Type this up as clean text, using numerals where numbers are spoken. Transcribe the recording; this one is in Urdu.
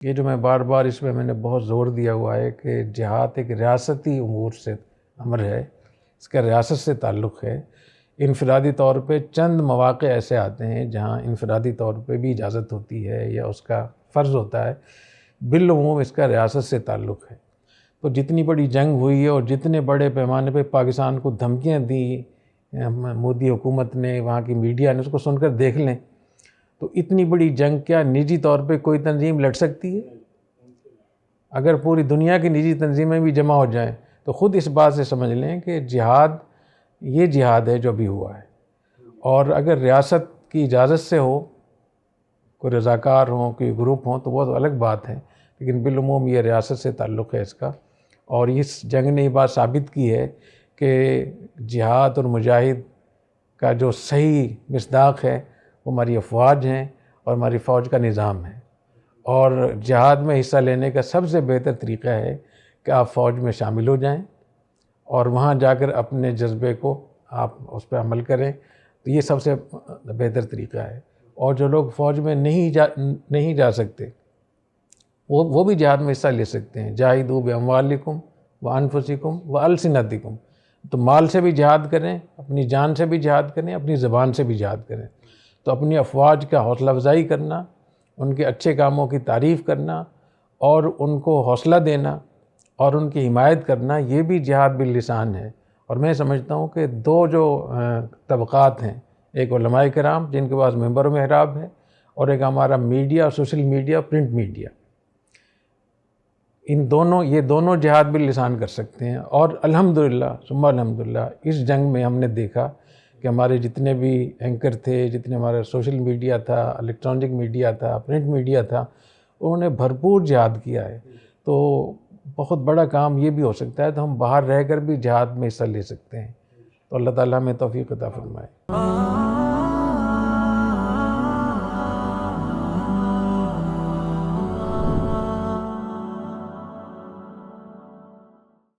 یہ جو میں بار بار اس میں نے بہت زور دیا ہوا ہے کہ جہاد ایک ریاستی امور سے امر ہے، اس کا ریاست سے تعلق ہے۔ انفرادی طور پہ چند مواقع ایسے آتے ہیں جہاں انفرادی طور پہ بھی اجازت ہوتی ہے یا اس کا فرض ہوتا ہے، بالعموم اس کا ریاست سے تعلق ہے۔ تو جتنی بڑی جنگ ہوئی ہے اور جتنے بڑے پیمانے پہ پاکستان کو دھمکیاں دی مودی حکومت نے، وہاں کی میڈیا نے، اس کو سن کر دیکھ لیں تو اتنی بڑی جنگ کیا نجی طور پہ کوئی تنظیم لڑ سکتی ہے؟ اگر پوری دنیا کی نجی تنظیمیں بھی جمع ہو جائیں تو خود اس بات سے سمجھ لیں کہ جہاد یہ جہاد ہے جو بھی ہوا ہے۔ اور اگر ریاست کی اجازت سے ہو، کوئی رضاکار ہوں، کوئی گروپ ہوں تو وہ تو الگ بات ہے، لیکن بالعموم یہ ریاست سے تعلق ہے اس کا۔ اور اس جنگ نے یہ بات ثابت کی ہے کہ جہاد اور مجاہد کا جو صحیح مصداق ہے وہ ہماری افواج ہیں اور ہماری فوج کا نظام ہے۔ اور جہاد میں حصہ لینے کا سب سے بہتر طریقہ ہے کہ آپ فوج میں شامل ہو جائیں اور وہاں جا کر اپنے جذبے کو آپ اس پہ عمل کریں، تو یہ سب سے بہتر طریقہ ہے۔ اور جو لوگ فوج میں نہیں جا سکتے وہ بھی جہاد میں حصہ لے سکتے ہیں۔ جاہدوا باموالکم وانفسکم والسنتکم، تو مال سے بھی جہاد کریں، اپنی جان سے بھی جہاد کریں، اپنی زبان سے بھی جہاد کریں۔ تو اپنی افواج کا حوصلہ افزائی کرنا، ان کے اچھے کاموں کی تعریف کرنا اور ان کو حوصلہ دینا اور ان کی حمایت کرنا، یہ بھی جہاد باللسان ہے۔ اور میں سمجھتا ہوں کہ دو جو طبقات ہیں، ایک علماء کرام جن کے پاس منبر و محراب ہے، اور ایک ہمارا media, social media, print media, یہ دونوں جہاد باللسان کر سکتے ہیں۔ اور الحمدللہ ثم الحمدللہ اس جنگ میں ہم نے دیکھا کہ ہمارے جتنے بھی اینکر تھے، جتنے ہمارا سوشل میڈیا تھا، الیکٹرانک میڈیا تھا، پرنٹ میڈیا تھا، انہوں نے بھرپور جہاد کیا ہے۔ تو بہت بڑا کام یہ بھی ہو سکتا ہے، تو ہم باہر رہ کر بھی جہاد میں حصہ لے سکتے ہیں۔ تو اللہ تعالیٰ ہمیں توفیق عطا فرمائے۔